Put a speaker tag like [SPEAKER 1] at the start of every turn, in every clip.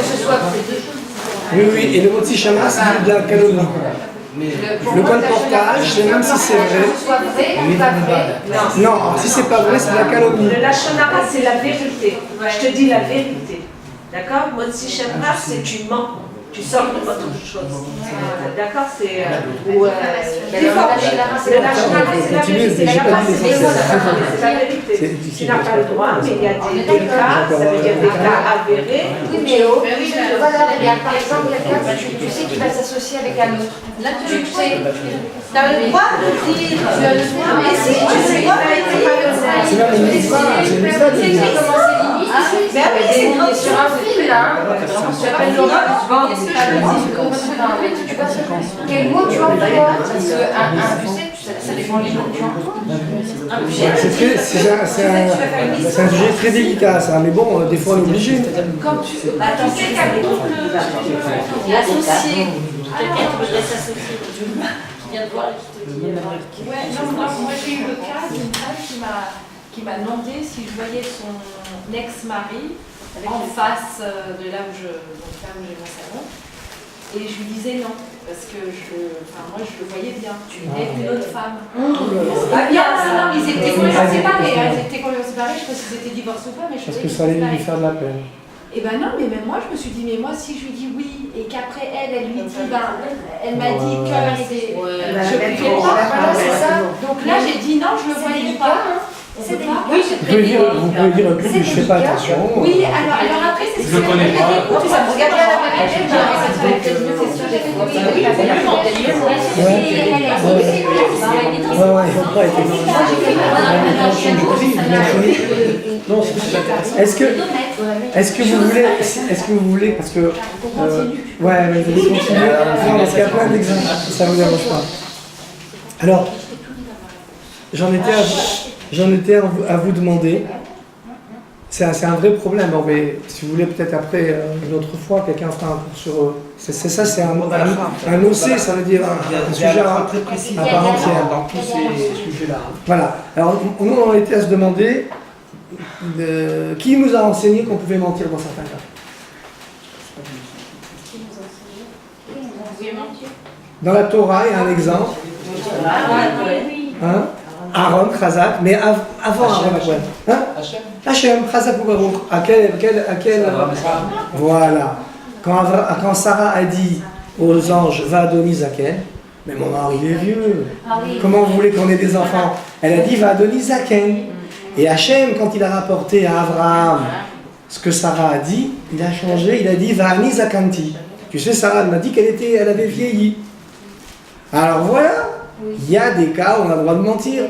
[SPEAKER 1] ce soit
[SPEAKER 2] Oui, oui, et le mot Shama, c'est de la calomnie. Le colportage, même si c'est vrai.
[SPEAKER 1] Que ce soit vrai ou pas vrai.
[SPEAKER 2] Non, si c'est pas vrai, c'est de la calomnie.
[SPEAKER 3] Le lachonara, c'est la vérité. Je te dis la vérité. D'accord? Motzi Shemra, c'est tu mens. Tu sors de autre chose. D'accord? C'est. Le lachonara, c'est la vérité. C'est la vérité. Tu n'as pas le droit, mais il y a des cas, ça veut dire des cas avérés.
[SPEAKER 1] Oui, mais voilà, regarde, par exemple, quelqu'un, tu sais qu'il va s'associer avec un autre. Là, tu sais,
[SPEAKER 3] Tu as le droit de dire.
[SPEAKER 1] tu as le droit,
[SPEAKER 3] Mais si tu sais pas,
[SPEAKER 2] C'est même une mitzvah, c'est une mitzvah de
[SPEAKER 1] tu sais
[SPEAKER 2] dire.
[SPEAKER 1] comment c'est limite.
[SPEAKER 3] Mais oui, c'est
[SPEAKER 1] Sur un fil, là, tu appelles Laura, est-ce que je peux dire comme ça, mais tu vois, quel mot tu emploies? Parce que tu sais, ça dépend des mots que tu emploies.
[SPEAKER 2] C'est un sujet très délicat, ça, mais bon, des fois on est obligé.
[SPEAKER 1] Comme tu sais,
[SPEAKER 4] L'associé, quelqu'un qui voudrait s'associer, qui vient de voir et qui te dit.
[SPEAKER 5] Ouais, non, moi j'ai eu le cas d'une femme qui m'a demandé si je voyais son ex-mari en face de là où j'ai mon salon. Et je lui disais non, parce que moi je le voyais bien. Tu es une autre femme. Ah bien, non, ils étaient complètement séparés. Ils étaient complètement séparés, je sais pas s'ils étaient divorcés ou pas, mais je
[SPEAKER 2] Parce
[SPEAKER 5] trouvais
[SPEAKER 2] que ça allait
[SPEAKER 5] qu'ils
[SPEAKER 2] lui faire de la peine.
[SPEAKER 5] Et ben non, mais même moi je me suis dit, mais moi si je lui dis oui, et qu'après elle lui dit, elle m'a dit qu'elle était. Je ne pouvais pas, voilà, c'est ça. Donc là j'ai dit non, je le voyais pas.
[SPEAKER 1] c'est
[SPEAKER 5] pas.
[SPEAKER 1] Oui,
[SPEAKER 2] Vous pouvez dire un peu que je fais pas attention.
[SPEAKER 5] Oui, alors après c'est ce que
[SPEAKER 6] Je connais pas.
[SPEAKER 1] ça me regarde à la manette,
[SPEAKER 2] Ouais, il faut pas être Est-ce que vous voulez, parce que ouais, mais vous voulez continuer, non, parce qu'il y a plein d'exemples, ça vous dérange pas. Alors, j'en étais à vous demander. C'est un vrai problème, mais si vous voulez peut-être après, une autre fois, quelqu'un fera un cours sur... C'est ça, c'est un OC, ça veut dire un sujet très précis à part entière.
[SPEAKER 6] Dans tous ces sujets-là.
[SPEAKER 2] Voilà, alors nous on était à se demander qui nous a enseigné qu'on pouvait mentir dans certains cas. Dans la Torah, il y a un exemple. Hein? Aaron, Chazak, mais avant Aaron, hein? Hachem, Chazak ou Baruch. À quel voilà. Quand Sarah a dit aux anges, va Adonis Zaken, mais mon mari il est vieux. Comment vous voulez qu'on ait des enfants? Elle a dit, va Adonis Zaken. Et Hachem, quand il a rapporté à Abraham ce que Sarah a dit, il a changé, il a dit, va Ani Zakanti. Tu sais, Sarah m'a dit elle avait vieilli. Alors voilà, il y a des cas où on a le droit de mentir.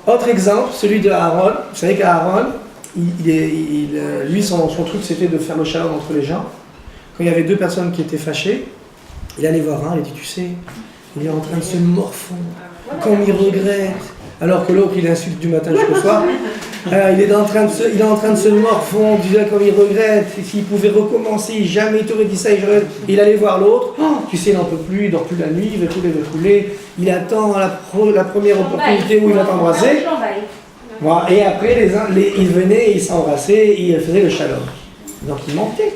[SPEAKER 2] Autre exemple, celui de Aaron. Vous savez qu'Aaron, lui, son truc, c'était de faire le shalom entre les gens. Quand il y avait deux personnes qui étaient fâchées, il allait voir un, il dit, tu sais, il est en train de se morfondre, comme il regrette. Alors que l'autre, il insulte du matin jusqu'au soir. Il est en train de se morfondre, comme il regrette. S'il pouvait recommencer, jamais il t'aurait dit ça. Il allait voir l'autre. Oh, tu sais, il n'en peut plus, il dort plus la nuit, il veut couler. Il attend la première opportunité où il va t'embrasser. Voilà. Et après, ils venaient, ils s'embrassaient et ils faisaient le shalom. Donc il mentait.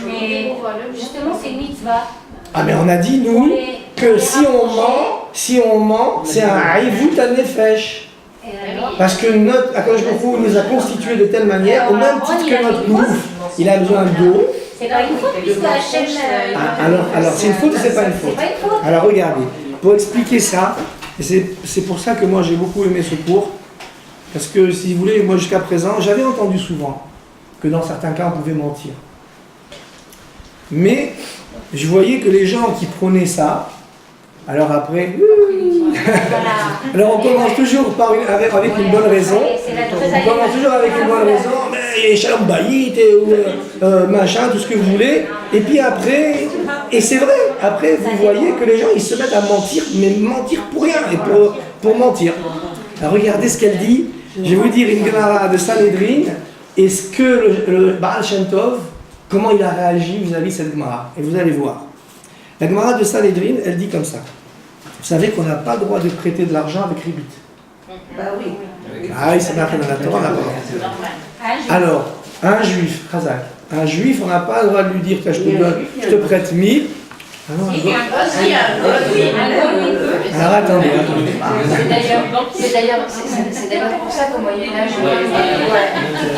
[SPEAKER 4] Mais justement, c'est une mitzvah.
[SPEAKER 2] Ah, mais on a dit, nous, que si on ment, c'est un haïvout à nefesh. Parce que notre Akadosh Baruch Hu nous a constitués de telle manière, au même titre que notre bouffe, il a besoin d'eau.
[SPEAKER 4] C'est pas une faute puisque Hachem.
[SPEAKER 2] Alors c'est une faute ou c'est pas une faute? Alors regardez, pour expliquer ça, et c'est pour ça que moi j'ai beaucoup aimé ce cours, parce que si vous voulez, moi jusqu'à présent, j'avais entendu souvent que dans certains cas on pouvait mentir. Mais je voyais que les gens qui prônaient ça, alors après, alors on commence toujours avec une bonne raison. On commence toujours avec une bonne raison, mais Shalom Bayit, machin, tout ce que vous voulez. Et puis après, et c'est vrai, après vous voyez que les gens ils se mettent à mentir, mais mentir pour rien, et pour mentir. Alors regardez ce qu'elle dit. Je vais vous dire une Gemara de Sanhedrin, et ce que le Baal Shem Tov, comment il a réagi vis-à-vis de cette Gemara. Et vous allez voir. La Gemara de Sanhedrin, elle dit comme ça. Vous savez qu'on n'a pas le droit de prêter de l'argent avec ribit.
[SPEAKER 3] Bah oui.
[SPEAKER 2] Ah oui, c'est marqué dans la Torah, on n'a pas le droit. Alors, À un juif, Khazak. Un juif, on n'a pas le droit de lui dire que je te prête 1000. Ah non, alors attendez.
[SPEAKER 1] C'est d'ailleurs pour ça qu'au Moyen-Âge,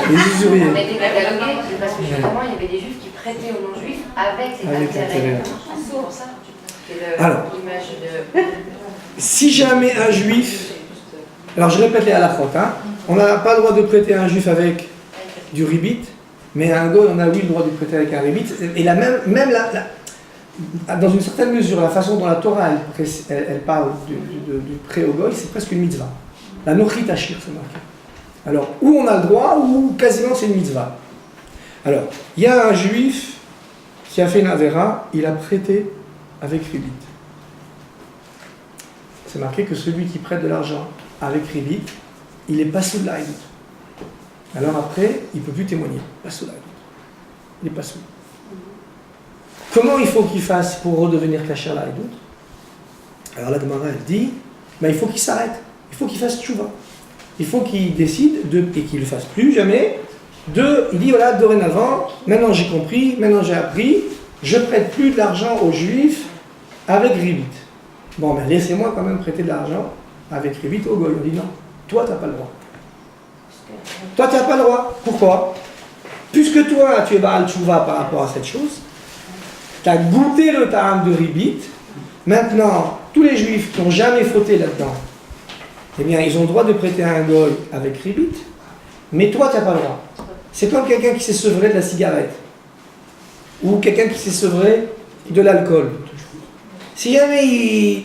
[SPEAKER 2] Les usuriers.
[SPEAKER 1] on était catalogués, parce que justement, il y avait des juifs qui prêtaient aux non-juifs avec cet intérêt. C'est pour ça.
[SPEAKER 2] Alors,
[SPEAKER 1] L'image de.
[SPEAKER 2] si jamais un juif, alors je répète les halakhot, hein, on n'a pas le droit de prêter à un juif avec du ribit, mais à un goy, on a oui le droit de prêter avec un ribit. Et dans une certaine mesure, la façon dont la Torah elle parle du prêt au goy, c'est presque une mitzvah. La nochit ashir, c'est marqué. Alors, ou on a le droit, ou quasiment c'est une mitzvah. Alors, il y a un juif qui a fait une avera, il a prêté avec ribit. C'est marqué que celui qui prête de l'argent avec ribit, il est pas sous de la ribit. Alors après, il ne peut plus témoigner. Pas sous la ribit. Il n'est pas sous. Comment il faut qu'il fasse pour redevenir kasher la ribit? Alors la Gemara elle dit, il faut qu'il s'arrête. Il faut qu'il fasse tchouva. Il faut qu'il décide et qu'il ne le fasse plus jamais. Il dit voilà, dorénavant, maintenant j'ai compris, maintenant j'ai appris, je prête plus de l'argent aux juifs avec ribit. Bon, mais laissez-moi quand même prêter de l'argent avec ribit au goy. On dit non, toi, tu n'as pas le droit. Toi, tu n'as pas le droit. Pourquoi? Puisque toi, tu es Baal Tchouva par rapport à cette chose, tu as goûté le ta'am de ribit, maintenant, tous les juifs qui n'ont jamais fauté là-dedans, eh bien, ils ont le droit de prêter à un goy avec ribit, mais toi, tu n'as pas le droit. C'est comme quelqu'un qui s'est sevré de la cigarette, ou quelqu'un qui s'est sevré de l'alcool. Si jamais il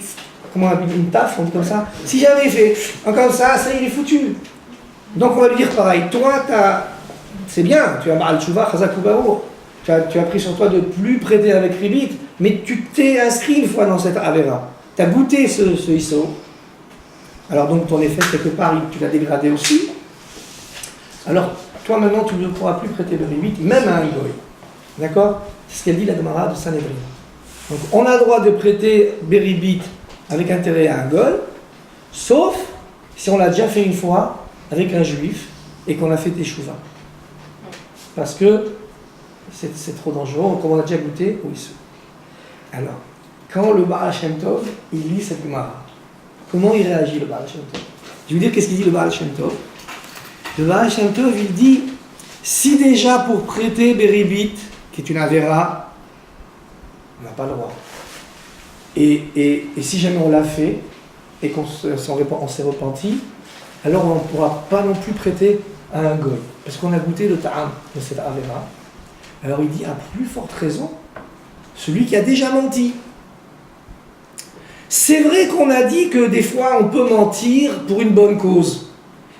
[SPEAKER 2] taffe, on dit comme ça, si jamais il fait comme ça, il est foutu. Donc on va lui dire pareil, toi, c'est bien, tu as Baal Tchouva, Chazak ou Baour, tu as pris sur toi de ne plus prêter avec ribit, mais tu t'es inscrit une fois dans cette Avera. Tu as goûté ce ISO. Alors donc ton effet, quelque part, tu l'as dégradé aussi. Alors toi maintenant, tu ne pourras plus prêter de ribit, même à un goy. D'accord? C'est ce qu'elle dit la Gemara de Sanhedrin. Donc on a le droit de prêter beribit avec intérêt à un goy, sauf si on l'a déjà fait une fois avec un juif et qu'on a fait teshuva. Parce que c'est trop dangereux, comme on a déjà goûté, oui. Alors, quand le Baal Shem Tov, il lit cette Gemara, comment il réagit le Baal Shem Tov? Je vais vous dire qu'est-ce qu'il dit le Baal Shem Tov. Le Baal Shem Tov, il dit, si déjà pour prêter beribit, qui est une avera, on n'a pas le droit. Et si jamais on l'a fait et qu'on s'est repenti, alors on ne pourra pas non plus prêter à un goy. Parce qu'on a goûté le ta'am de cette avera. Alors il dit à plus forte raison, celui qui a déjà menti. C'est vrai qu'on a dit que des fois on peut mentir pour une bonne cause.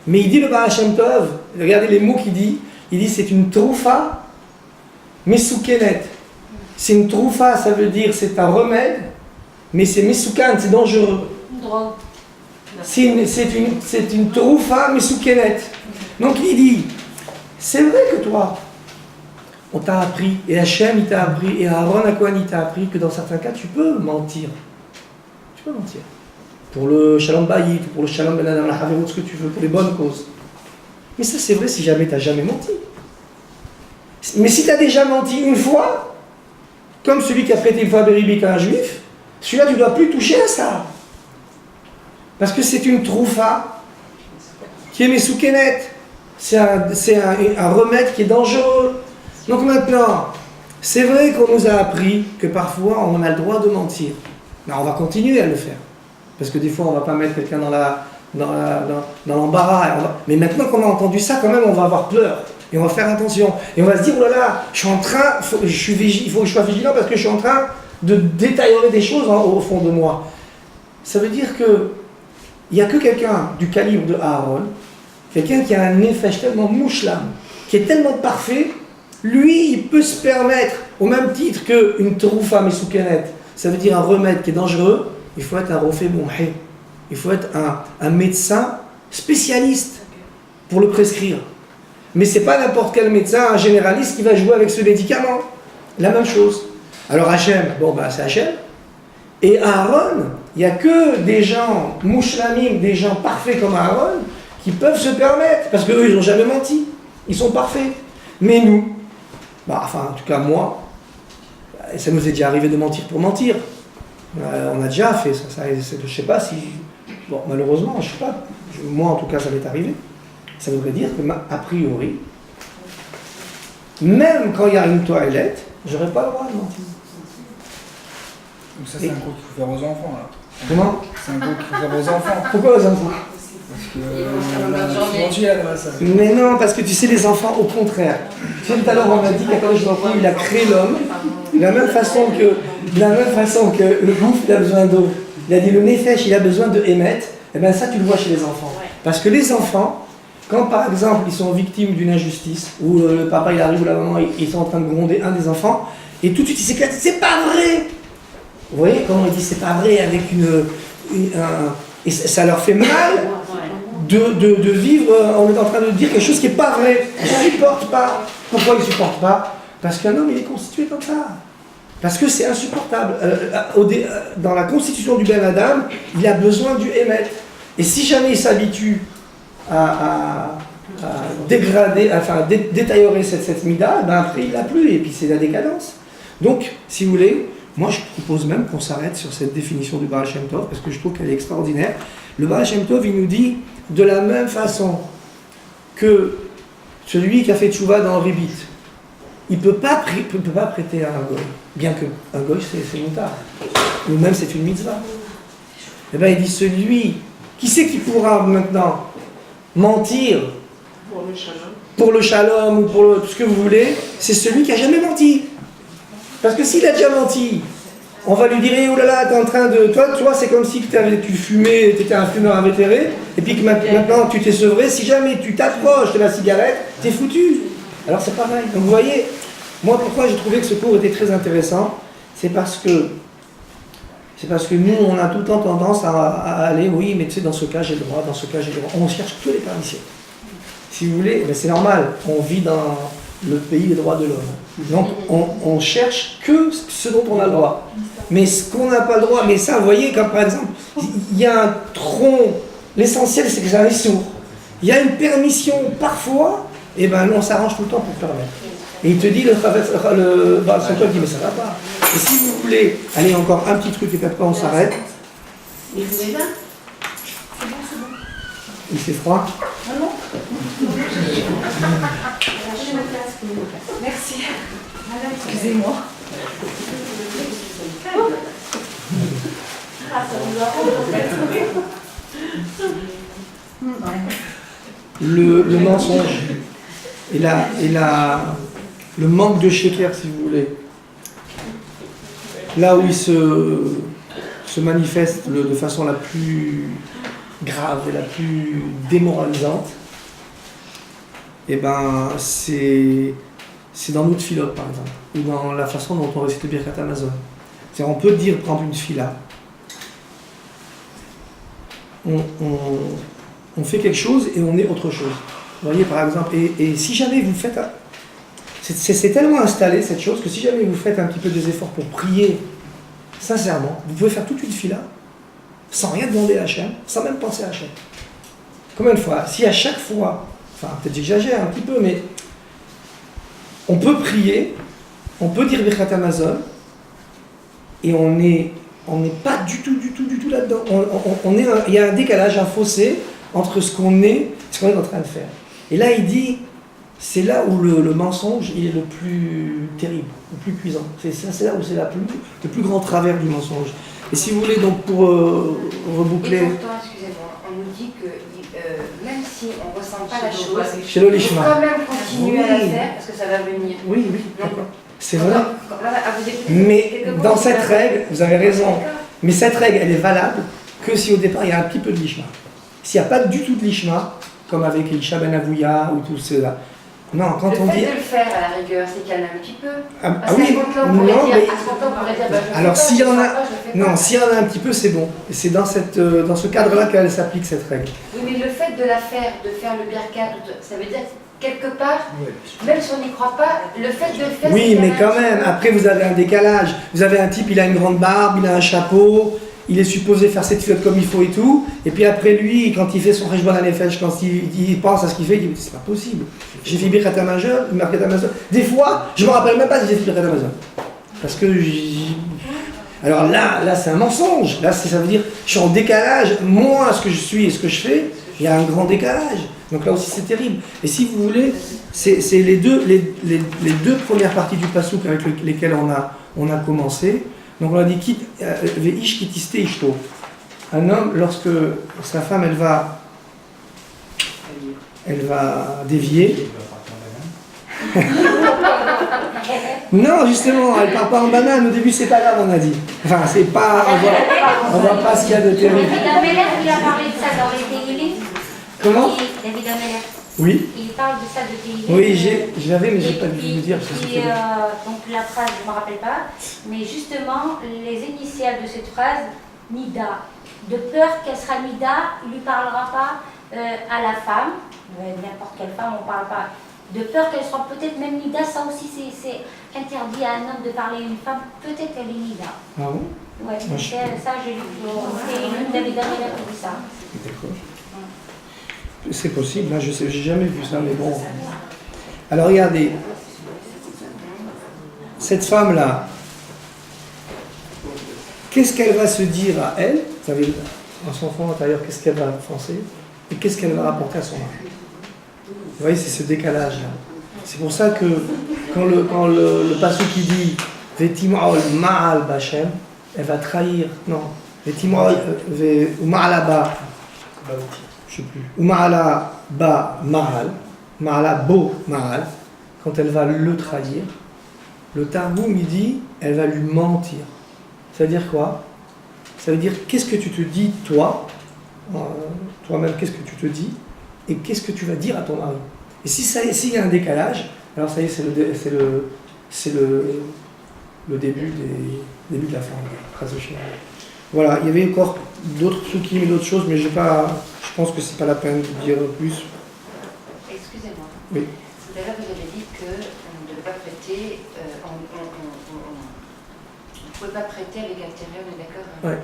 [SPEAKER 2] Mais il dit le Baal Shem Tov, regardez les mots qu'il dit, il dit c'est une troufa mesoukenet. C'est une troufa, ça veut dire c'est un remède, mais c'est mesoukan, c'est dangereux. C'est une troufa mesoukenet. Donc il dit, c'est vrai que toi, on t'a appris, et Hachem il t'a appris, et Aaron Akohan il t'a appris que dans certains cas tu peux mentir. Tu peux mentir. Pour le shalom bayit, pour le shalom ben adam la haverut, ce que tu veux, pour les bonnes causes. Mais ça c'est vrai si jamais tu n'as jamais menti. Mais si tu as déjà menti une fois, comme celui qui a prêté une fois beribit à un juif, celui-là tu ne dois plus toucher à ça. Parce que c'est une troufa qui est mesoukenet. C'est un remède qui est dangereux. Donc maintenant, c'est vrai qu'on nous a appris que parfois on a le droit de mentir. Mais on va continuer à le faire. Parce que des fois on ne va pas mettre quelqu'un dans l'embarras. Mais maintenant qu'on a entendu ça, quand même on va avoir peur. Et on va faire attention. Et on va se dire, oh là là, il faut que je sois vigilant parce que je suis en train de détériorer des choses au fond de moi. Ça veut dire que il n'y a que quelqu'un du calibre de Aaron, quelqu'un qui a un nefesh tellement mouchlam, qui est tellement parfait, lui, il peut se permettre, au même titre qu'une troufa mesoukenet, ça veut dire un remède qui est dangereux, il faut être un rofé moumhé. Il faut être un médecin spécialiste pour le prescrire. Mais ce n'est pas n'importe quel médecin, un généraliste qui va jouer avec ce médicament. La même chose. Alors Hachem, c'est Hachem. Et Aaron, il n'y a que des gens mouchlamim, des gens parfaits comme Aaron, qui peuvent se permettre, parce qu'eux, ils n'ont jamais menti. Ils sont parfaits. Mais nous, enfin en tout cas moi, ça nous est déjà arrivé de mentir pour mentir. On a déjà fait ça, je sais pas si... Bon, malheureusement, je sais pas, moi en tout cas ça m'est arrivé. Ça voudrait dire que, a priori, même quand il y a une toilette, j'aurais pas le droit de mentir.
[SPEAKER 6] Donc ça, c'est un cours qu'il faut faire aux enfants, là.
[SPEAKER 2] Comment?
[SPEAKER 6] C'est un cours qu'il faut faire aux enfants.
[SPEAKER 2] Pourquoi aux enfants?
[SPEAKER 6] Parce que... ça.
[SPEAKER 2] Mais non, parce que tu sais, les enfants, au contraire. Tu sais, tout à l'heure, on a dit qu'Akadosh Baruch Hu, il a créé l'homme de la même façon que le gouffre, il a besoin d'eau. Il a dit le nefesh, il a besoin de émettre. Et bien ça, tu le vois chez les enfants. Parce que les enfants, quand par exemple, ils sont victimes d'une injustice, ou le papa, il arrive, ou la maman, ils sont en train de gronder un des enfants, et tout de suite, il s'éclate, c'est pas vrai! Vous voyez comment il dit c'est pas vrai avec et ça leur fait mal de vivre en étant en train de dire quelque chose qui n'est pas vrai. Ils ne supportent pas. Pourquoi ils ne supportent pas? Parce qu'un homme, il est constitué comme ça. Parce que c'est insupportable. Dans la constitution du Ben Adam, il a besoin du émettre. Et si jamais il s'habitue à dégrader, enfin détériorer cette mida, ben après il l'a plus, et puis c'est la décadence. Donc, si vous voulez, moi je propose même qu'on s'arrête sur cette définition du Baal Shem Tov, parce que je trouve qu'elle est extraordinaire. Le Baal Shem Tov, il nous dit, de la même façon que celui qui a fait tchouva dans Ribit, il ne peut pas prêter à un goy, bien que un goy c'est moutard, ou même c'est une mitzvah. Et bien il dit, celui, qui c'est qui pourra maintenant mentir pour le shalom ou pour tout ce que vous voulez, c'est celui qui n'a jamais menti. Parce que s'il a déjà menti, on va lui dire oh là là, t'es en train de. Toi c'est comme si tu fumais, tu étais un fumeur invétéré, et puis que maintenant tu t'es sevré, si jamais tu t'approches de la cigarette, t'es foutu. Alors c'est pareil. Donc vous voyez, moi pourquoi j'ai trouvé que ce cours était très intéressant, c'est parce que nous on a tout le temps tendance à aller, oui mais tu sais dans ce cas j'ai le droit, dans ce cas j'ai le droit. On cherche que les permissions. Si vous voulez, ben c'est normal, on vit dans le pays des droits de l'homme. Donc on cherche que ce dont on a le droit. Mais ce qu'on n'a pas le droit, mais ça, vous voyez, comme par exemple, il y a un tronc, l'essentiel c'est que ça reste sourd. Il y a une permission parfois, et ben nous on s'arrange tout le temps pour permettre. Et il te dit, le Baal Shem Tov dit, mais ça va pas. Et si vous voulez, allez encore un petit truc et puis après on s'arrête.
[SPEAKER 3] Mais vous voulez bien?
[SPEAKER 2] Il fait froid.
[SPEAKER 5] Non. Merci. Excusez-moi.
[SPEAKER 2] Le mensonge et le manque de sheker, si vous voulez, là où il se manifeste de façon la plus grave et la plus démoralisante, et ben c'est dans notre filote par exemple, ou dans la façon dont on récite le Birkat Hamazon. C'est-à-dire on peut dire, prendre une fila, on fait quelque chose et on est autre chose. Vous voyez par exemple, et si jamais vous faites, c'est tellement installé cette chose que si jamais vous faites un petit peu des efforts pour prier sincèrement, vous pouvez faire toute une fila sans rien demander à Hachem, sans même penser à Hachem. Combien de fois? Si à chaque fois, enfin peut-être j'exagère un petit peu, mais on peut prier, on peut dire Birkat Hamazon, et on n'est pas du tout là-dedans. Il y a un décalage, un fossé entre ce qu'on est et ce qu'on est en train de faire. Et là, il dit, c'est là où le mensonge il est le plus terrible, le plus cuisant. C'est là où c'est le plus grand travers du mensonge. Et si vous voulez, donc pour reboucler...
[SPEAKER 1] Et pourtant, excusez-moi, on nous dit que même si on ne ressent pas la chose,
[SPEAKER 2] chez le
[SPEAKER 1] il faut
[SPEAKER 2] Lishma.
[SPEAKER 1] quand même continuer à la faire parce que ça va venir.
[SPEAKER 2] Oui, d'accord. C'est vrai.
[SPEAKER 1] Vous
[SPEAKER 2] Mais dans cette règle, vous avez raison, mais cette règle, elle est valable que si au départ il y a un petit peu de lishma. S'il n'y a pas du tout de lishma, comme avec Elisha Ben Avouya ou tout cela. Non, quand on dit.
[SPEAKER 1] Le fait de le faire à la rigueur, c'est qu'il y en a un petit peu.
[SPEAKER 2] Ah oui, non, mais. Alors s'il y en a. Non, s'il y en a un petit peu, c'est bon. Et c'est dans ce cadre-là qu'elle s'applique cette règle.
[SPEAKER 1] Oui, mais le fait de la faire, de faire le birkat, ça veut dire quelque part, même si on n'y croit pas, le fait de le faire.
[SPEAKER 2] Oui, mais quand même, après vous avez un décalage. Vous avez un type, il a une grande barbe, il a un chapeau, il est supposé faire cette fiotte comme il faut et tout, et puis après lui, quand il fait son Rejban Hanefesh, quand il pense à ce qu'il fait, il dit c'est pas possible. J'ai fait Birkat Hamazon, des fois, je me rappelle même pas si j'ai fait Birkat Hamazon. Parce que alors là c'est un mensonge. Là, ça veut dire je suis en décalage. Moi, ce que je suis et ce que je fais, il y a un grand décalage. Donc là aussi, c'est terrible. Et si vous voulez, c'est les deux premières parties du Passouk avec lesquelles on a commencé. Donc on a dit Veish kitiste ishto. Un homme, lorsque sa femme, elle va dévier. Non, justement, elle part pas en banane. Au début, c'est pas grave, on a dit. Enfin, c'est pas. On voit pas ce qu'il y a de terrible.
[SPEAKER 1] David Ameller, il a parlé de ça dans les Tehillim.
[SPEAKER 2] Comment?
[SPEAKER 1] David Ameller.
[SPEAKER 2] Oui.
[SPEAKER 1] Il parle de ça de Tehillim.
[SPEAKER 2] Oui, je l'avais, mais j'ai pas dû vous dire.
[SPEAKER 1] Donc la phrase, je ne me rappelle pas, mais justement, les initiales de cette phrase, Nida, de peur qu'elle sera Nida, il ne lui parlera pas à la femme, n'importe quelle femme, on ne parle pas. De peur qu'elle soit peut-être même Nida, ça aussi c'est interdit à un homme de parler à une femme, peut-être qu'elle est Nida.
[SPEAKER 2] Ah bon?
[SPEAKER 1] Ouais, ça j'ai lu. C'est David Ameller qui dit ça.
[SPEAKER 2] D'accord. C'est possible, là, je sais, j'ai jamais vu ça, mais bon. Alors regardez, cette femme-là, qu'est-ce qu'elle va se dire à elle, vous savez, en son fond intérieur, qu'est-ce qu'elle va penser, et qu'est-ce qu'elle va rapporter à son mari. Vous voyez, c'est ce décalage-là. C'est pour ça que quand le passage qui dit Vetima'ol ma'al bachem, elle va trahir, non, Vetima'ol ou ma'alaba, je sais plus, ou ma'ala ba ma'al, ma'ala bo ma'al, quand elle va le trahir, le Targum il dit, elle va lui mentir. Ça veut dire quoi? Ça veut dire qu'est-ce que tu te dis toi-même, qu'est-ce que tu te dis, et qu'est-ce que tu vas dire à ton mari. Et s'il y a un décalage, alors ça y est, c'est le début de la fin. Voilà, il y avait encore d'autres trucs, mais d'autres choses, mais je pense que c'est pas la peine de dire plus.
[SPEAKER 7] Excusez-moi.
[SPEAKER 2] Oui.
[SPEAKER 7] Tout à l'heure, vous avez dit qu'on ne devait pas prêter, on ne pouvait pas prêter avec intérêt, on est d'accord, hein?
[SPEAKER 2] Ouais.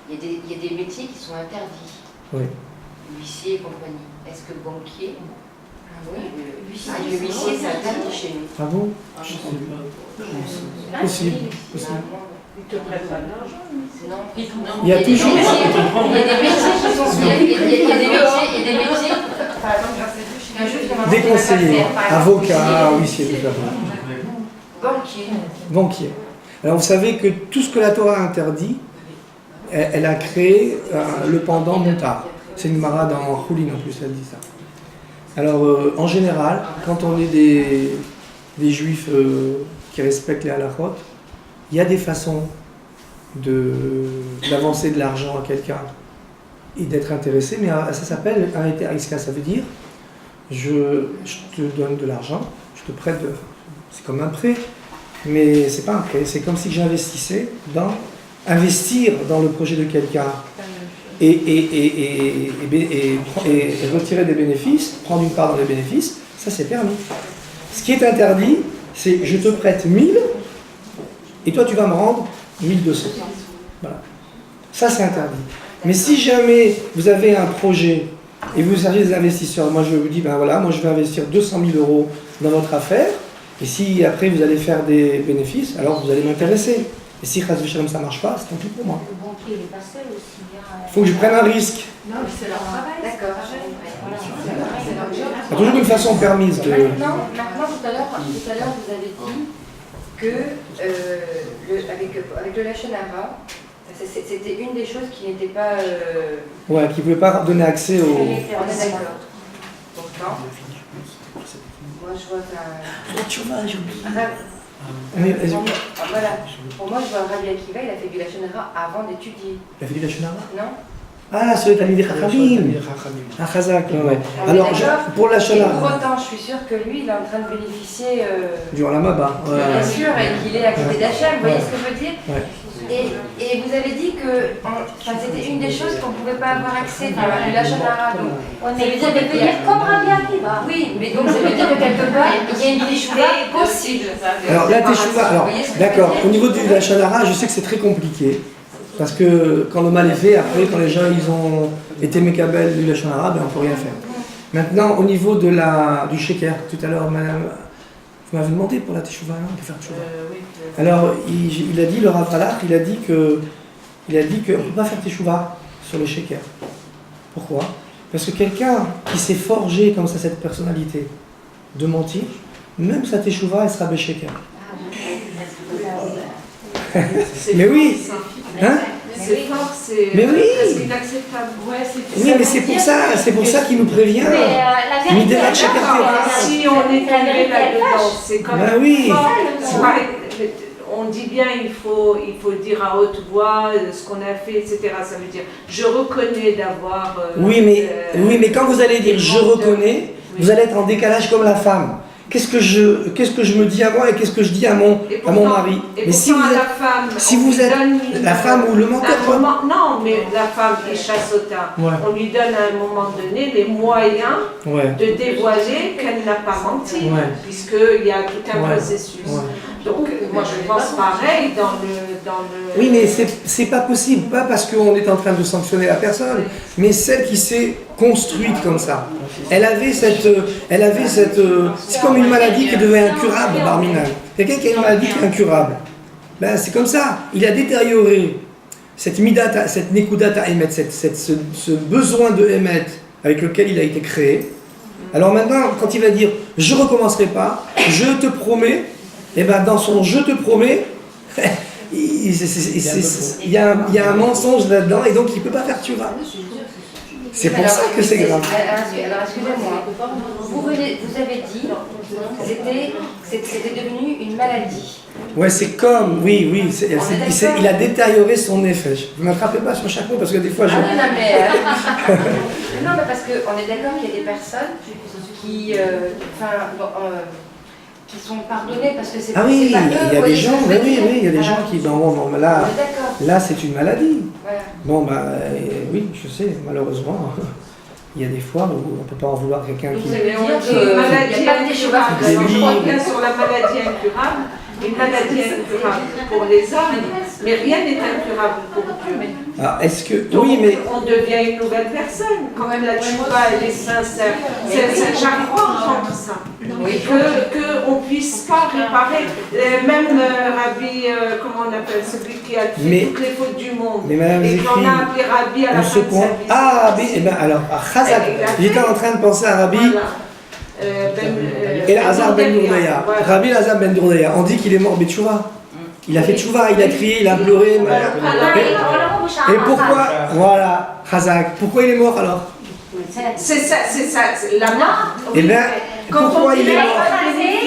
[SPEAKER 7] Il y a des métiers qui sont interdits.
[SPEAKER 2] Oui.
[SPEAKER 7] Huissier et compagnie. Est-ce que banquier? Oui, le huissier, c'est interdit chez nous.
[SPEAKER 2] Ah bon? Possible.
[SPEAKER 3] Ils te prêtent pas d'argent.
[SPEAKER 7] Non.
[SPEAKER 2] Il y a toujours.
[SPEAKER 7] Il y a des métiers qui sont il y a des métiers, par exemple,
[SPEAKER 2] Des conseillers, avocats, huissiers, tout ça. Banquier. Alors vous savez que tout ce que la Torah interdit, elle a créé le pendant montard. C'est une mara dans Choulin en plus, elle dit ça. Alors en général, quand on est des juifs qui respectent les halachot, il y a des façons d'avancer de l'argent à quelqu'un et d'être intéressé, mais ça s'appelle un éter ariska, ça veut dire je te donne de l'argent, je te prête, c'est comme un prêt, mais c'est pas un prêt, c'est comme si j'investissais investir dans le projet de quelqu'un et retirer des bénéfices, prendre une part dans les bénéfices, ça c'est permis. Ce qui est interdit, c'est je te prête 1000 et toi tu vas me rendre 1200. Voilà. Ça c'est interdit. Mais si jamais vous avez un projet et vous avez des investisseurs, moi je vous dis, ben voilà, moi je vais investir 200 000 euros dans votre affaire, et si après vous allez faire des bénéfices, alors vous allez m'intéresser. Et si Chas V'Shalom ça ne marche pas, c'est tant pis pour moi.
[SPEAKER 1] Le banquier, il n'est pas seul aussi.
[SPEAKER 2] Il faut que je prenne un risque.
[SPEAKER 5] Non, mais c'est leur travail.
[SPEAKER 7] D'accord.
[SPEAKER 2] Il y a toujours une façon permise de...
[SPEAKER 7] Maintenant, tout à l'heure, vous avez dit que avec le Lachon Hara, c'était une des choses qui n'était pas...
[SPEAKER 2] Ouais, qui ne pouvait pas donner accès au...
[SPEAKER 7] On est d'accord. Pourtant, moi je vois
[SPEAKER 2] Mais,
[SPEAKER 7] voilà. Pour moi, je vois Rabbi Akiva, il a fait du Lachon Hara avant d'étudier.
[SPEAKER 2] il a fait du Lachon Hara?
[SPEAKER 7] Non?
[SPEAKER 2] Ah, celui de Talmidei Chachamim. Ah, Chazak, ouais. Alors, pour Lachon
[SPEAKER 7] Et
[SPEAKER 2] Hara...
[SPEAKER 7] pour autant, je suis sûre que lui, il est en train de bénéficier...
[SPEAKER 2] Du Olamaba.
[SPEAKER 7] Bien sûr, et qu'il est à côté d'Hachem, vous voyez ce que je veux dire?
[SPEAKER 2] Ouais.
[SPEAKER 7] Et vous avez dit que c'était une des choses qu'on ne pouvait pas avoir accès dans le Lachon Hara.
[SPEAKER 1] Ouais, mais vous devez venir comme Rabbi Akiva.
[SPEAKER 7] Oui, mais donc ça veut dire que quelque part, il y a une teshuva possible.
[SPEAKER 2] Alors, la teshuva, alors, d'accord, au niveau du Lachon Hara, je sais que c'est très compliqué. Parce que quand le mal est fait, après, quand les gens ils ont été mécabel du lachon arabe, on ne peut rien faire. Maintenant, au niveau du shaker, tout à l'heure, madame, vous m'avez demandé pour la teshuva, non, de faire teshuva.
[SPEAKER 3] Oui.
[SPEAKER 2] Alors, il a dit, le Rav Alach, il a dit qu'on ne peut pas faire teshuva sur le shaker. Pourquoi? Parce que quelqu'un qui s'est forgé comme ça cette personnalité de mentir, même sa teshuva, elle sera bécheker. Mais oui, hein?
[SPEAKER 3] C'est fort, c'est
[SPEAKER 2] Mais oui.
[SPEAKER 3] presque inacceptable.
[SPEAKER 2] Oui, mais c'est pour ça qu'il nous prévient.
[SPEAKER 1] Mais la
[SPEAKER 2] Mais
[SPEAKER 1] vérité,
[SPEAKER 2] de la
[SPEAKER 1] elle
[SPEAKER 2] chaque
[SPEAKER 1] fâche.
[SPEAKER 3] Si on est tombé là-dedans, c'est comme
[SPEAKER 2] Ben oui.
[SPEAKER 3] fort. C'est pareil, on dit bien il faut dire à haute voix ce qu'on a fait, etc. Ça veut dire je reconnais d'avoir.
[SPEAKER 2] Oui, mais quand vous allez dire je reconnais, vous allez être en décalage comme la femme. Qu'est-ce que je me dis à moi et qu'est-ce que je dis à mon mari? Mais si vous êtes la femme ou le menteur, quoi.
[SPEAKER 3] Non, mais la femme est chassota.
[SPEAKER 2] Ouais.
[SPEAKER 3] On lui donne à un moment donné les moyens
[SPEAKER 2] Ouais.
[SPEAKER 3] de dévoiler qu'elle n'a pas menti,
[SPEAKER 2] Ouais.
[SPEAKER 3] puisqu'il y a tout un
[SPEAKER 2] Ouais.
[SPEAKER 3] processus.
[SPEAKER 2] Ouais.
[SPEAKER 3] Donc moi je pense pareil dans le.
[SPEAKER 2] Oui, mais c'est pas possible, pas parce qu'on est en train de sanctionner la personne, mais celle qui s'est construite comme ça. Elle avait cette, c'est comme une maladie qui devait être incurable, Barminal. Quelqu'un qui a une maladie qui est incurable, ben c'est comme ça. Il a détérioré cette midata, cette nekudata emet, ce besoin de emet avec lequel il a été créé. Alors maintenant, quand il va dire je recommencerai pas, je te promets, et ben dans son je te promets. Il y a un mensonge là-dedans et donc il ne peut pas faire tuera. C'est pour ça que c'est grave.
[SPEAKER 7] Alors excusez-moi, vous avez dit que c'était devenu une maladie.
[SPEAKER 2] Ouais, c'est comme, oui, il a détérioré son effet. Ne m'attrapez pas sur chaque mot parce que des fois je...
[SPEAKER 7] Ah oui, non mais parce qu'on est d'accord qu'il y a des personnes qui sont pardonnés parce que c'est
[SPEAKER 2] Ah oui,
[SPEAKER 7] pas eux,
[SPEAKER 2] il y a
[SPEAKER 7] vous
[SPEAKER 2] des
[SPEAKER 7] voyez ce
[SPEAKER 2] gens,
[SPEAKER 7] que je veux
[SPEAKER 2] oui,
[SPEAKER 7] dire.
[SPEAKER 2] il y a des gens qui, bon, là,
[SPEAKER 7] On est d'accord.
[SPEAKER 2] là c'est une maladie.
[SPEAKER 7] Voilà.
[SPEAKER 2] Bon, oui, je sais, malheureusement, il y a des fois où on ne peut pas en vouloir quelqu'un qui...
[SPEAKER 7] Vous allez
[SPEAKER 3] On
[SPEAKER 7] dire
[SPEAKER 3] dit
[SPEAKER 7] que
[SPEAKER 3] maladie
[SPEAKER 7] il y a pas de déchevard.
[SPEAKER 3] incurable. Je crois bien sur la maladie incurable, une maladie incurable pour les hommes, mais rien n'est incurable pour Dieu.
[SPEAKER 2] Ah, est-ce que...
[SPEAKER 3] Donc,
[SPEAKER 2] Oui, mais...
[SPEAKER 3] on devient une nouvelle personne. Quand même la tchouva, elle est sincère. J'arrive pas à entendre ça. Qu'on ne puisse pas réparer. Même Rabbi, comment on appelle, celui qui a fait toutes les fautes du monde.
[SPEAKER 2] Mais Madame
[SPEAKER 3] et
[SPEAKER 2] Zéphine,
[SPEAKER 3] qu'on a appelé Rabbi à la
[SPEAKER 2] on
[SPEAKER 3] fin
[SPEAKER 2] se
[SPEAKER 3] de sa
[SPEAKER 2] compte...
[SPEAKER 3] vie.
[SPEAKER 2] Ah, Rabbi, eh bien alors, à Chazak, j'étais en train de penser à Rabbi...
[SPEAKER 3] Voilà.
[SPEAKER 2] Et Hazar Ben Dourdaya.
[SPEAKER 3] Voilà.
[SPEAKER 2] Rabbi Hazar Ben Dourdaya, on dit qu'il est mort Betchouva. Il a fait tchouva, il a crié, il a pleuré. Et pourquoi, voilà, Hazak, pourquoi il est mort alors?
[SPEAKER 3] C'est ça, la mort.
[SPEAKER 2] Eh bien, pourquoi il est mort?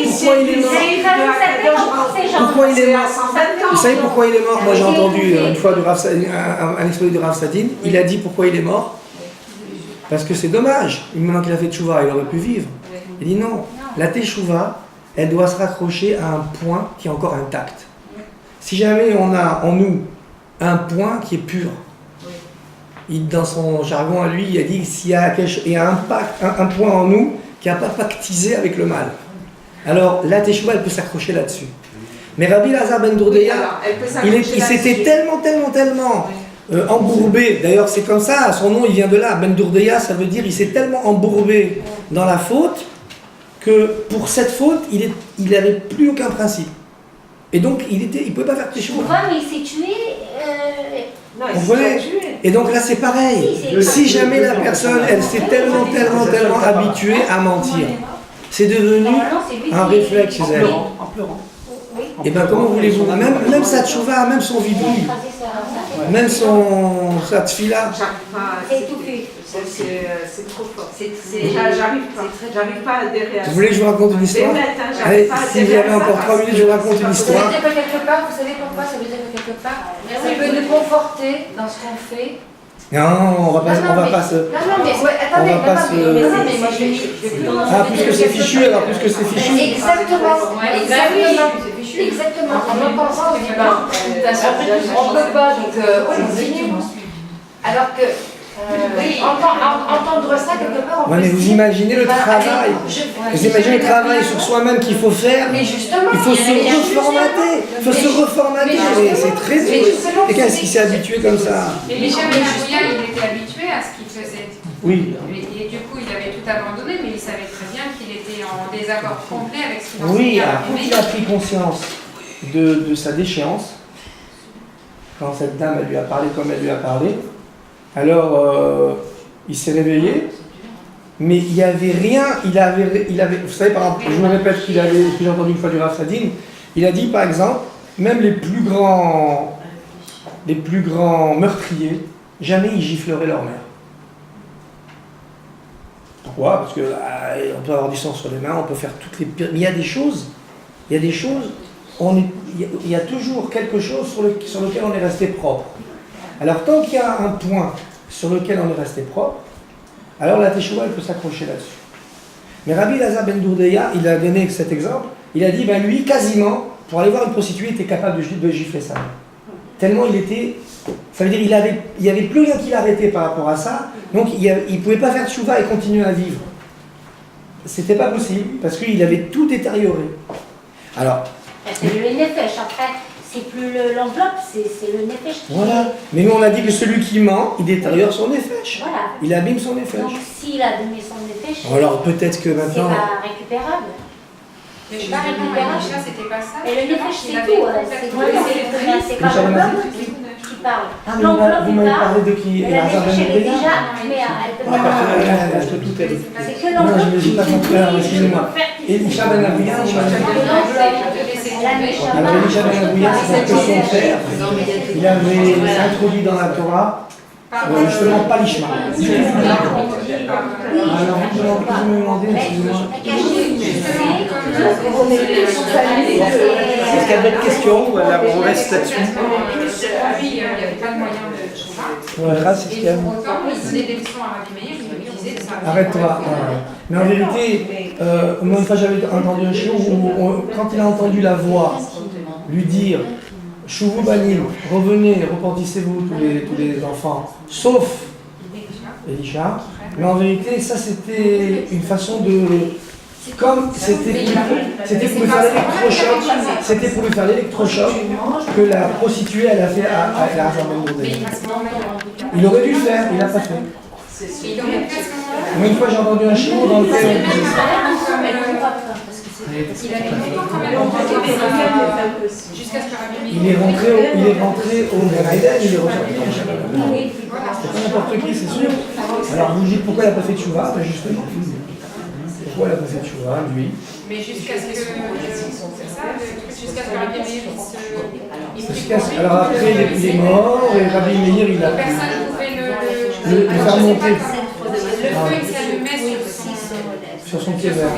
[SPEAKER 2] Pourquoi il est mort? Pourquoi il est mort? Vous savez pourquoi il est mort? Moi j'ai entendu une fois un exposé de Rav Sadin, il a dit pourquoi il est mort? Parce que c'est dommage, maintenant qu'il a fait tchouva, il aurait pu vivre. Il dit non, la teshuva, elle doit se raccrocher à un point qui est encore intact. Si jamais on a en nous un point qui est pur, dans son jargon à lui, il a dit s'il y a un point en nous qui n'a pas pactisé avec le mal, alors la teshuva, elle peut s'accrocher là-dessus. Mais Rabbi Hazar Ben Dourdaya, il s'était tellement embourbé, d'ailleurs c'est comme ça, son nom il vient de là, Ben Dourdaya, ça veut dire il s'est tellement embourbé dans la faute que pour cette faute, il n'avait plus aucun principe. Et donc il ne pouvait pas faire teshuva.
[SPEAKER 1] Mais il s'est tué.
[SPEAKER 3] Non,
[SPEAKER 2] Vous voyez? Et donc là c'est pareil. Si jamais la personne, elle s'est tellement habituée à mentir, c'est devenu un réflexe chez elle.
[SPEAKER 6] En pleurant.
[SPEAKER 2] Et bien comment voulez-vous, même sa tchouva, même son vidouille, même sa tfila.
[SPEAKER 3] C'est trop fort. J'arrive pas à adhérer à ça.
[SPEAKER 2] Vous voulez que je vous raconte une histoire? Allez, si vous avez encore 3 minutes, je vous raconte une
[SPEAKER 7] Ça
[SPEAKER 2] histoire.
[SPEAKER 7] veut dire que quelque part, vous savez pourquoi? Ça veut dire que quelque part, ça peut nous conforter dans ce qu'on fait.
[SPEAKER 2] Non, on va pas se...
[SPEAKER 7] Non, mais ouais, attendez,
[SPEAKER 2] On va pas se-
[SPEAKER 7] non, mais moi je vais
[SPEAKER 2] Ah, plus que c'est fichu, alors plus que c'est fichu.
[SPEAKER 7] Exactement. En même temps, on dit, de toute façon, on ne peut pas, donc on continue. Alors que Entendre ça quelque part.
[SPEAKER 2] Ouais, mais vous imaginez le travail. Vous imaginez le travail sur soi-même qu'il faut faire.
[SPEAKER 7] Mais justement,
[SPEAKER 2] Il faut se reformater. Il faut se reformater. C'est très dur. Et qu'est-ce qui s'est habitué comme ça?
[SPEAKER 8] Et Michel Benabouya, il était habitué à ce qu'il faisait.
[SPEAKER 2] Oui.
[SPEAKER 8] Et du coup, il avait tout abandonné, mais il savait très bien qu'il était en désaccord complet avec ce qu'il
[SPEAKER 2] Oui,
[SPEAKER 8] enseignait à
[SPEAKER 2] alors quand
[SPEAKER 8] Rabbi
[SPEAKER 2] il a pris conscience de sa déchéance, quand cette dame elle lui a parlé comme elle lui a parlé, alors il s'est réveillé, mais il n'y avait rien, il avait, vous savez par exemple, je me répète ce que j'ai entendu une fois du Rav Sadin, il a dit par exemple, même les plus grands meurtriers, jamais ils gifleraient leur mère. Pourquoi? Parce que on peut avoir du sang sur les mains, on peut faire toutes les pires. Mais il y a des choses, il y a toujours quelque chose sur lequel on est resté propre. Alors tant qu'il y a un point sur lequel on est resté propre, alors la teshuva elle peut s'accrocher là-dessus. Mais Rabbi Elazar ben Dourdeya, il a donné cet exemple, il a dit, ben lui, quasiment, pour aller voir une prostituée, il était capable de gifler sa mère. Tellement il était... Ça veut dire qu'il n'y avait plus rien qui l'arrêtait par rapport à ça, donc il ne pouvait pas faire teshuva et continuer à vivre. C'était pas possible, parce qu'il avait tout détérioré. Alors...
[SPEAKER 1] C'est le nefesh, après, c'est plus l'enveloppe, c'est le nefesh qui...
[SPEAKER 2] Voilà, mais nous on a dit que celui qui ment, il détériore son nefesh.
[SPEAKER 1] Voilà.
[SPEAKER 2] Il abîme son nefesh.
[SPEAKER 1] Donc s'il a donné son nefesh,
[SPEAKER 2] Alors peut-être que
[SPEAKER 1] c'est
[SPEAKER 2] maintenant...
[SPEAKER 1] pas récupérable.
[SPEAKER 8] Mais
[SPEAKER 1] C'est
[SPEAKER 8] je
[SPEAKER 1] pas
[SPEAKER 8] me demande,
[SPEAKER 1] récupérable.
[SPEAKER 8] Aïcha, c'était pas ça.
[SPEAKER 1] Et le
[SPEAKER 8] justement,
[SPEAKER 1] nefesh,
[SPEAKER 8] qu'il
[SPEAKER 1] c'est
[SPEAKER 8] avait
[SPEAKER 1] tout.
[SPEAKER 8] complètement
[SPEAKER 1] C'est pas l'enveloppe qui parle.
[SPEAKER 2] Ah, mais
[SPEAKER 1] L'enveloppe,
[SPEAKER 2] vous
[SPEAKER 1] il
[SPEAKER 2] m'avez
[SPEAKER 1] parle.
[SPEAKER 2] parlé de qui?
[SPEAKER 1] Mais la nefesh, elle est déjà... Mais elle peut pas...
[SPEAKER 2] Tout est...
[SPEAKER 1] C'est que
[SPEAKER 2] Non,
[SPEAKER 1] l'enveloppe
[SPEAKER 2] je n'ai pas compris, alors, excusez-moi. Et Elisha Ben Abouya, vous m'avez dit... Alors Elisha Ben Abouya, c'est parce que son père, il avait introduit dans la Torah, justement, pas l'Ishma. Alors, vous me demandez, excusez-moi. Est-ce qu'il y a d'autres questions ou alors on reste là-dessus?
[SPEAKER 8] Lui, il n'y avait pas de moyen de trouver.
[SPEAKER 2] Voilà, c'est ce qu'il y a.
[SPEAKER 8] Pourtant, il donnait des leçons à Rabbi Meir, il lui disait de ça.
[SPEAKER 2] Arrête-toi. Mais en vérité, moi une fois j'avais entendu un chiot où quand il a entendu la voix lui dire Chouvou Banim, revenez, repentissez-vous tous les enfants, sauf Elisha. Mais en vérité, ça c'était une façon de. Comme c'était pour lui faire l'électrochoc, c'était pour lui faire l'électrochoc que la prostituée elle a fait à la Bourdais. Il aurait dû le faire, il l'a pas fait. Moi une fois j'ai entendu un chiot dans lequel on disait ça. Il est rentré au Gan Eden, il est ressorti en Shabbat. C'est pas n'importe qui, c'est sûr. Alors vous me dites pourquoi il n'a pas fait tchouva? Ben justement. Pourquoi il n'a pas fait tchouva, lui?
[SPEAKER 8] Mais jusqu'à ce que. C'est ça, jusqu'à ce que Rabbi Meir il
[SPEAKER 2] alors après il est mort et Rabbi Meir il a.
[SPEAKER 8] Personne ne pouvait
[SPEAKER 2] le faire monter.
[SPEAKER 8] Le feu il s'allumait
[SPEAKER 2] sur son pied vert.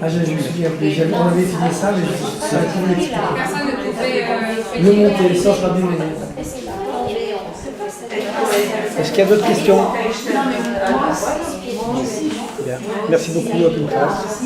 [SPEAKER 2] Ah, je me suis appelé. On avait étudié ça, mais ça a trouvé l'expliquer.
[SPEAKER 8] Personne ne pouvait
[SPEAKER 2] le monter, sauf Rabbi Meir. Est-ce qu'il y a d'autres questions? Bien. Merci beaucoup à toute classe.